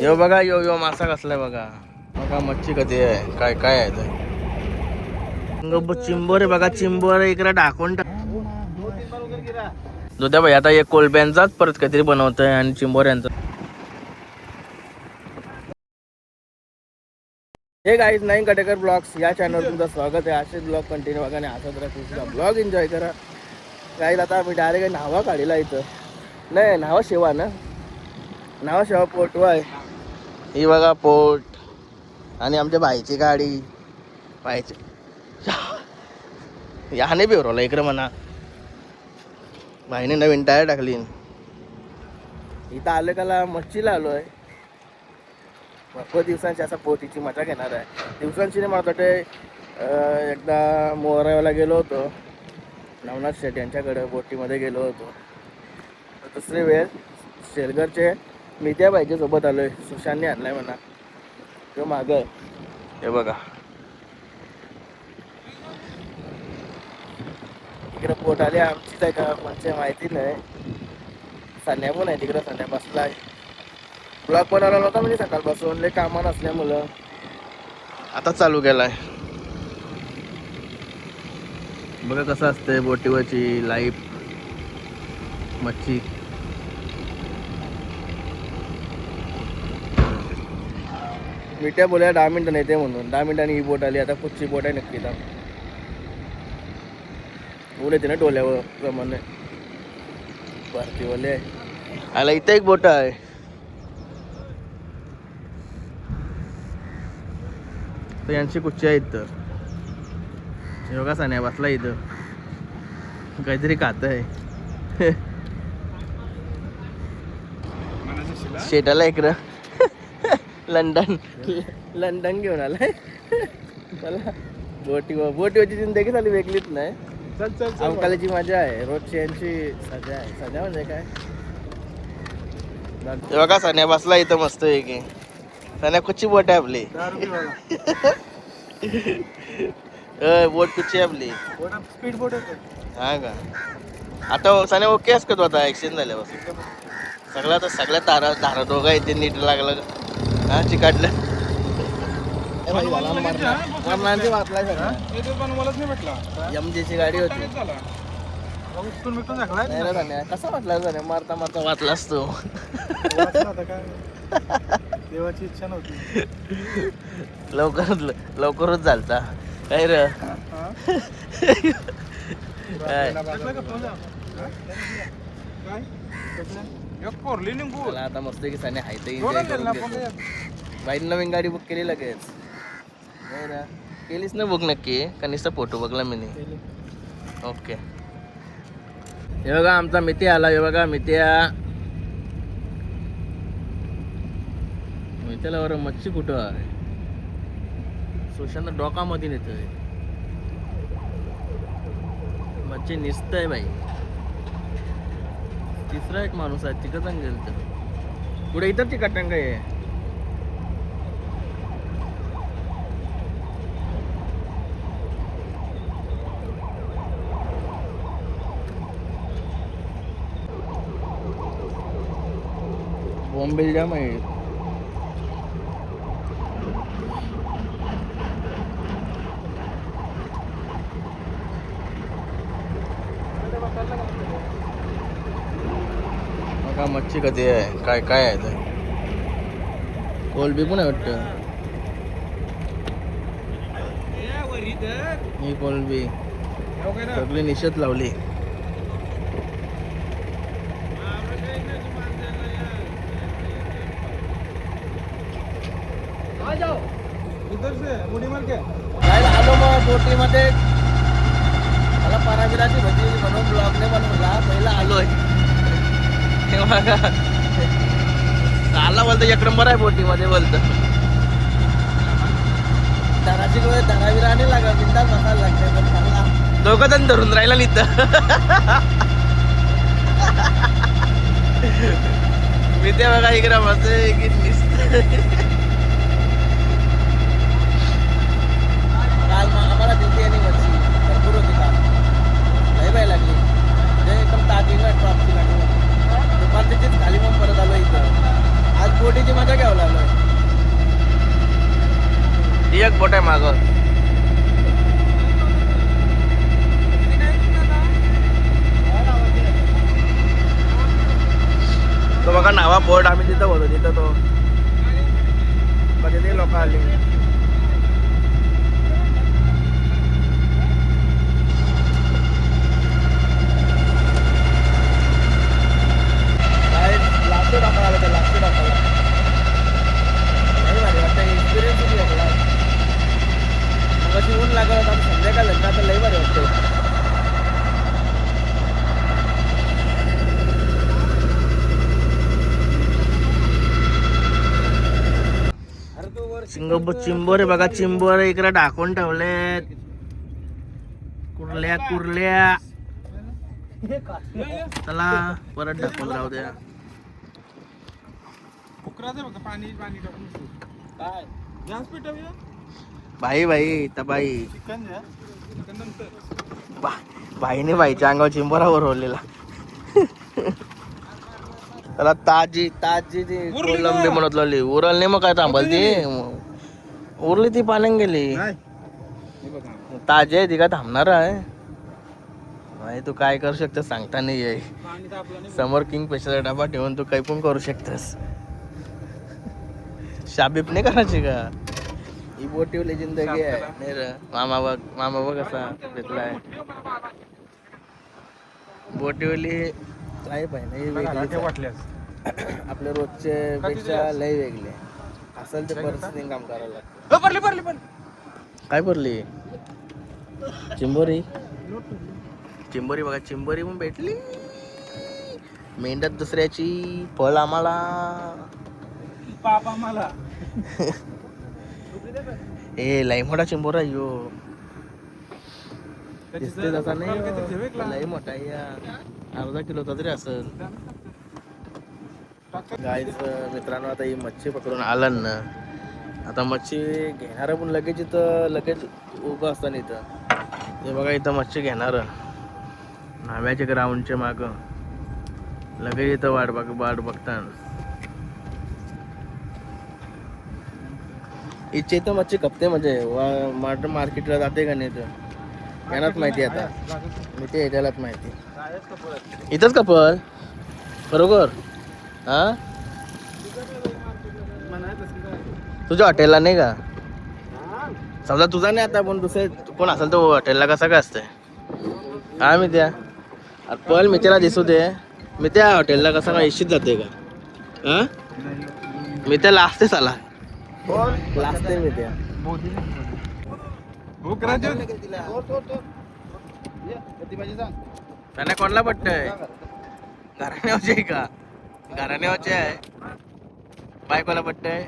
यो बघा यो मासा कसलाय बघा. बघा मच्छी कधी आहे, काय काय आहे ते. चिंबोरे बघा, चिंबोरे इकडे टाकून दुध्या भाई आता एक कोलब्यांचाच परत काहीतरी बनवतोय आणि चिंबोऱ्यांचा. हे गाईज, नाईन कटेकर ब्लॉग्स या चॅनलवर तुमचं स्वागत आहे. असेच ब्लॉग कंटिन्यू बघा आणि असाच तुमचा ब्लॉग एन्जॉय करा. गाईज आता आम्ही डायरेक्ट न्हावा काढीला इथं. नाही न्हावा शेवा ना, न्हावा शेवा पोटवा आहे ही बघा पोट. आणि आमच्या भाईची गाडी, भाईची याने बिवरवला इकडे म्हणा. भाईने नवीन टायर टाकली. इथं आलं काला मच्छीला आलो आहे. भरपूर दिवसांची असं बोटीची मजा घेणार आहे. दिवसांची नाही म्हणत होते. एकदा मोरावाला गेलो होतो, नवनाथ शेठ यांच्याकडे बोटीमध्ये गेलो होतो. दुसरी वेळ शेलगरचे मित्या भाईच्या सोबत आलोय. सुशांतने आणलाय म्हणा, तो माग आहे. हे बघा तिकडे पोट आली आमचीच आहे का म्हणजे माहिती नाही. संध्या पण आहे तिकडे, संध्या बसलाय. ब्लॉग बनवला नव्हता म्हणजे सकाळपासून लय कामा नसल्यामुळं आता चालू केलाय. बघा कसं असतंय बोटीवरची लाईफ, मच्छी. मिठ्या बोल्या 10 मिनिटं नाही ते म्हणून 10 मिनिटांनी ही बोट आली. आता कुठची बोट आहे नक्की ऊन येते ना डोल्यावर प्रमाणे. भारतीवाले आला इथं एक बोट आहे. तर यांची कुच्ची आहे इथं. योगा सान्या बसला इथं, काहीतरी खात आहे. शेटाला इकडं लंडन घेऊन आलाय. मला बोटीवरची जिंदगी झाली वेगळीच नाही. अवकाळीची मजा आहे, रोजची यांची सजा आहे. सजा म्हणजे काय बघा, सान्या बसला इथं मस्त आहे की. सान्या कुठची बोट आहे आपली? बोट कुठची आहे आपली? स्पीड बोट आहे. हा का? आता सान्या ओके असतो तो आता ऍक्सिडेंट झाल्यापासून. सगळ्या धारा दोघं इथे नीट लागलं हा चिकाटलं. एमजीची गाडी होती. कसा वाटला मारता मारता वाचला असतो. देवाची इच्छा नव्हती. लवकरच झालता काय रे. आता मस्त की साने हाय बाई नवीन गाडी बुक केली लगेच. केलीच ना बुक नक्की का नुसता फोटो बघला मी. ओके हे बघा आमचा मिती आला. हे बघा मित्याला बरं मच्छी कुठं आहे. सुशांत डोकामध्ये नेतोय मच्छी निसतंय बाई. तिसरा एक माणूस आहे तिकडं गेल तर पुढे इतर चिकटंग आहे. बॉम्बे जाम आहे. बघा मच्छी कधी आहे, काय काय आहे ते. कोलबी पण आहे वाटतं. ही कोलबी सगळी निषेध लावली. आलो मग बोटीमध्ये. मला पराबिराची भजी म्हणून ब्लॉगने बनवला. पहिला आलोय आला बोलतो एक नंबर आहे बोटीमध्ये बोलतो. धराची गोळी धराविरा नाही लागा बिंदास बसायला लागते. दोघं जण धरून राहिला नाही तर मी ते बघा इकडे मस्त की काल आम्हाला दिली आणि मच्छी भरपूर होती. काल लई बाय लागली म्हणजे एकदम ताजी ना ट्रॉपची लागली. दुपारचीच खाली मग परत आलो इथं. आज बोटीची मजा घ्यावं लागलं. एक बोट आहे माग. तो बघा नावा बोट आम्ही तिथं होतो तिथं तो कधी ते लोक आली. लागतो टाकायला ते लागतो टाकायला नाही भारी वाटतं. एक्सपिरियन्स वेगळा. मग अशी ऊन लागत होता संध्याकाळ लग्न आता लई भारी वाटतं. चिंबोरे बघा चिंबोरे इकडे ढाकून ठेवलेत. कुर्ल्या कुर्ल्या चला परत ढाकून राहू द्या. पाणी पाणी टाकून काय गॅस पेटवूया भाई भाई तर भाई चिकन द्या चिकन नंतर भाईने भाईच्या अंगावर चिंबोरा ओरवलेला. त्याला ताजी ताजी ती कोलंबी म्हणत लागली. उरल नाही मग काय थांबल ती उरली ती पाण्यात गेली. ताजी आहे ती काय थांबणार आहे. भाई तू काय करू शकतेस सांगता नाही आहे. समोर किंग पेशाचा डबा ठेवून तू काही पण करू शकतेस. शाबीप नाही करायची का. ही बोटीवली जिंदगी आहे नाही रे. मामा बघ कसा घेतलाय बोटीवली. काय पाहिजे आपल्या रोजचे पेक्षा लय वेगळे असेल ते परिस्थिती काम करावं लागतं. काय पडली चिंबोरी. चिंबोरी बघा चिंबोरी पण भेटली. मेंढत दुसऱ्याची फळ आम्हाला पापा मला ए लई मोठा चिंबोरा यो दिसते तसा नाही हो. लई मोठा या अर्धा किलोचा तरी असेल. गाईस मित्रांनो आता ही मच्छी पकडून आलं ना. आता मच्छी घेणार पण लगेच इथं लगेच उभं असताना इथं हे बघा इथं मच्छी घेणार नाव्याच्या ग्राउंडच्या माग लगेच इथं वाट बघतात. इच्छे इथं मच्छी कपते म्हणजे मार्केटला जाते का नाही तर यांनाच माहिती. आता मी ते त्यालाच माहिती. इथंच कपल बरोबर. हा तुझ्या हॉटेलला नाही का समजा तुझा नाही आता पण दुसरे कोण असेल तो हॉटेलला कसं काय असतंय. हा मी त्या पल मी त्याला दिसू दे. मी त्या हॉटेलला कसं काय इच्छित जाते का. हा मी त्या लाजते साला लाजते मी त्या. त्यांना कोणला पट्टय घराण्यावरचे आहे का. घराण्यावरचे आहे बायकोला पट्टय.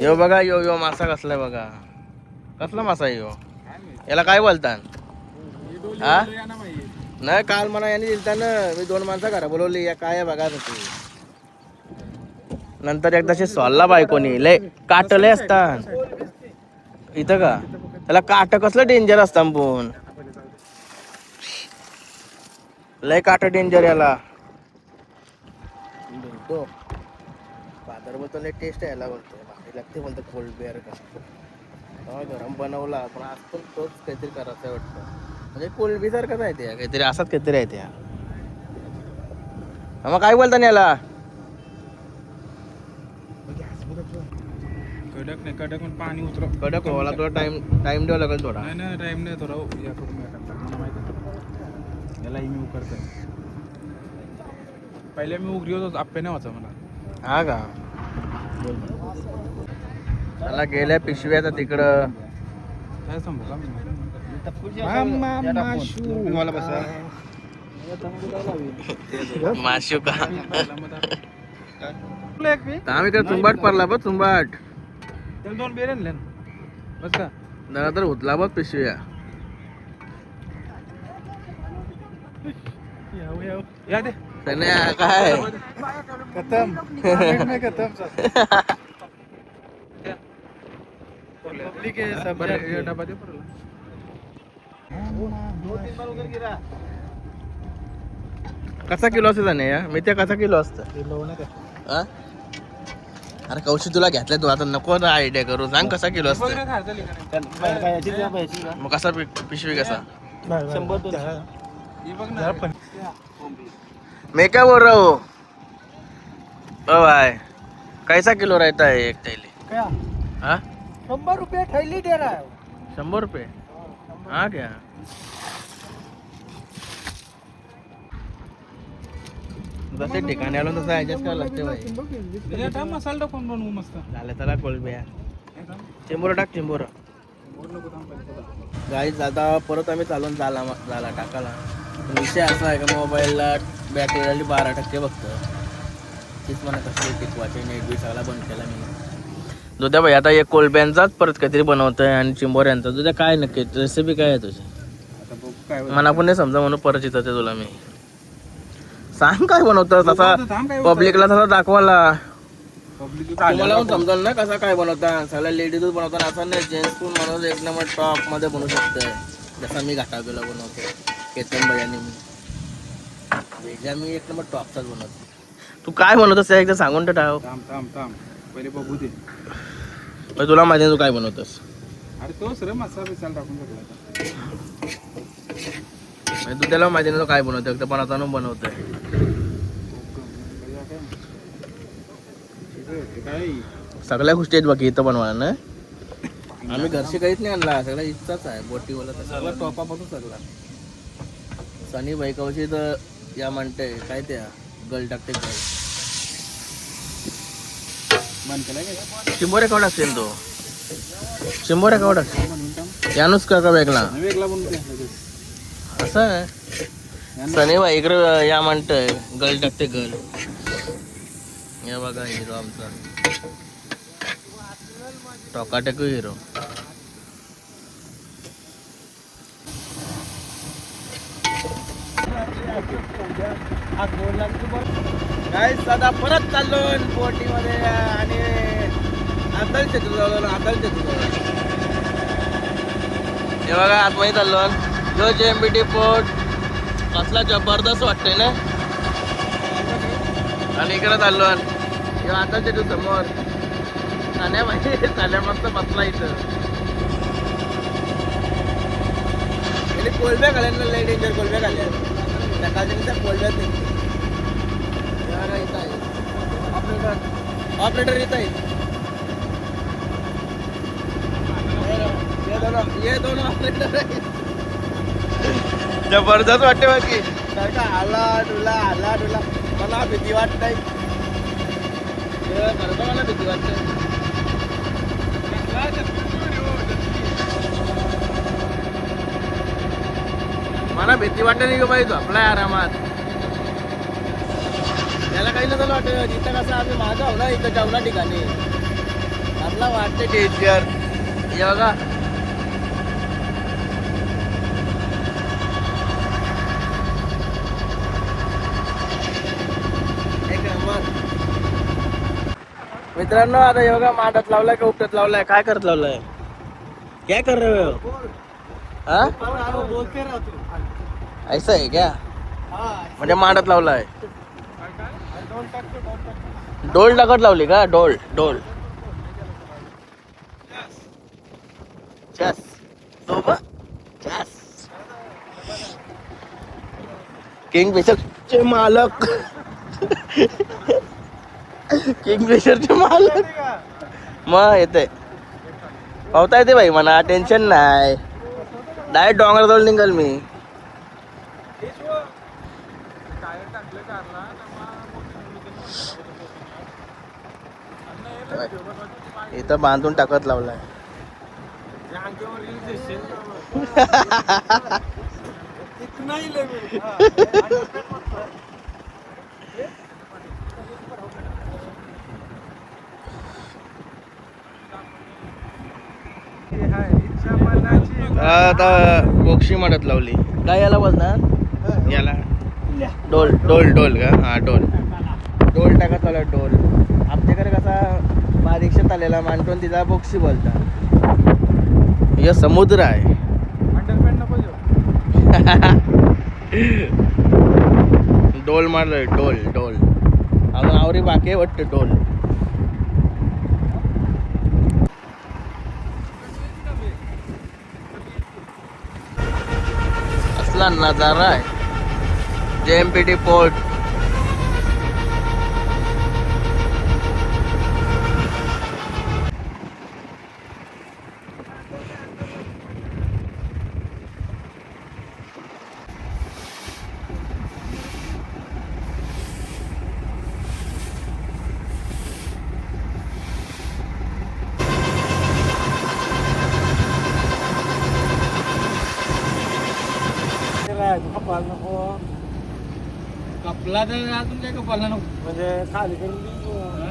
यो बघा यो यो मासा कसलाय बघा. कसला मासा आहे यो. याला काय बोलतात. हा नाही काल मला यांनी दिलता ना. मी 2 माणसं घरा बोलवली या काय बघा होती. नंतर एकदाशी सोलला बायकोनी लय काट लय असतात इथं का. त्याला काट कसलं डेंजर असतं पण लय काट डेंजर याला. बाजार बोलतो लय टेस्ट यायला बोलतो भारी लागते बोलतो. कोल्ड बिअर का गरम बनवला पण आज पण तोच काहीतरी करायचं वाटतं. म्हणजे कोल्ड बी सारखंच आहे ते काहीतरी असाच काहीतरी आहे त्या. मग काय बोलता याला कडक नाही कडक पण पाणी उतरव. कडक व्हायला थोडा टाइम द्यावा लागेल थोडा. नाही टाइम नाही थोडा याकडून मला माहिती यालाही मी उकरतोय. पहिले मी उघडी होतो आप्पे नाही व्हायचा मला. हा का मला गेल्या पिशव्याचा तिकडं काय समजा माशू का आम्ही काय चुंबाट पडला बघ चुंबाट. त्याला 2 बेर आणले बस का जरा तर उतला बघ पिशव्या. या दे त्याने काय खतम खतम पब्लिक है सब डब्बा दे पड़ला. 2-3 बार उधर गिरा कसा किलो असतं जाणे या मेथ्या कसा किलो असतं किलो नाही हा? अरे कौशी तुला घेतलाय तू आता नको ना आयडिया करू सांग कसा किलो असतं मग कसा पिशवी कसा मैं क्या बोल रहा हूँ ओ भाई कैसा किलो रहता है एक थैली क्या हाँ 100 रुपये थैली दे रहा है 100 रुपये हाँ क्या जसे ठिकाणी आलो तसं ऍडजस्ट करावं लागते भाई मसाला टाकून बनवू मस्त झालं त्याला कोलब्या चिंबोरं टाक चिंबोरं गाईच आता परत आम्ही चालून झाला टाकाला विषय असा आहे का मोबाईलला बॅटरी राहिली 12% बघतं तीच मला कसं टिकवायचे नेट बी सगळा बंद केला मी दुध्या भाई आता एक कोलब्यांचाच परत काहीतरी बनवतोय आणि चिंबोऱ्यांचा दुध्या काय नक्की रेसिपी काय आहे तुझी काय मला पण नाही समजा म्हणून परत येतं ते तुला मी सांग काय बनवतं तसा पब्लिकला तसा दाखवायला तुम्हाला पण समजाल ना कसा काय बनवता सगळ्या लेडीजच बनवतात असं नाही जेंट्स पण माणूस एक नंबर टॉप मध्ये बनवू शकतोय जसा मी घाटावलेला बनवतो केतन भैयानी मी वेगळा मी एक नंबर टॉपचाच बनवतो तू काय बनवतोस एकदा सांगून तर टाव थांब पहिले बघू दे तुला माहिती आहे तू काय बनवतोस अरे तो सर मसाला बिसाला टाकून टाकला तू त्याला माहिती नाही तो काय बनवतोय एकदा बनवताना बनवतोय काय सगळ्या गोष्टी आहेत बाकी इथं बनवायला ना आम्ही घरची काहीच नाही आणला सगळा इच्छाच आहे बोटीवाला तर सगळा टॉपापासून सगळा सनी बाईकावची तर या म्हणते काय त्या गल टाकते गल मन केला काय चिंबोरे केवढा असेल तो चिंबोरे केवढा असेल यानुस का वेगळा वेगळा बनवते असं आहे सनी बाई इकडे या म्हणतंय गल टाकते गल या बघा हिरो आमचा टोकाटेक हिरो काय सदा परत चाललो बोटीमध्ये आणि आदलचे तुझं हे बघा आतमध्ये चाललो जो JMBT पोर्ट कसला जबरदस्त वाटतंय ना आणि इकडे चाललो आताच्या तू समोर चाल्या माहिती चाल्या मस्त बसला इथं कोलब्या घाल्या ना लई डेंजर कोलब्या घाल्या त्या काजनीच्या कोलब्यात नाही ऑपरेटर येत आहे ये दोन ऑपरेटर आहेत जबरदस्त वाटते बाकी सारखा आला डुला मला भीती वाटत नाही मला भीती वाटते मला भीती वाटत नाही ग बाई झोपलाय आरामात त्याला काही नसेल वाटत इथं कसं आम्ही माझा हो ना इथं जेवणा ठिकाणी आपला वाटते डेंजर हे बघा मित्रांनो आता योगा माठात लावलाय का उपटत लावलाय काय करत लावलाय क्या कर रहे हो हाँ बोलते राहतो ऐसा है क्या म्हणजे माठात लावलाय डोल टाकत लावली का डोल चस किंगफिशरचे मालक किंगफिशरचे मालक मग येते पावता येते भाई म्हणा टेन्शन नाही डायरेक्ट डोंगराजवळ निघाल मी इथं बांधून टाकत लावलाय आता बोक्षी माठत लावली काय याला बोलणार याला डोल का हा डोल टाकत लावला डोल आमच्याकडे कसा बारीकशात आलेला मांडून तिचा बोक्षी बोलतात या समुद्र आहे डोल मारलोय डोल डोल अजून आवरी बाकी आहे वाटतं डोल. असला नजारा आहे JMPT पोर्ट. कपला तर अजून काय कपाला नको म्हणजे खाली करून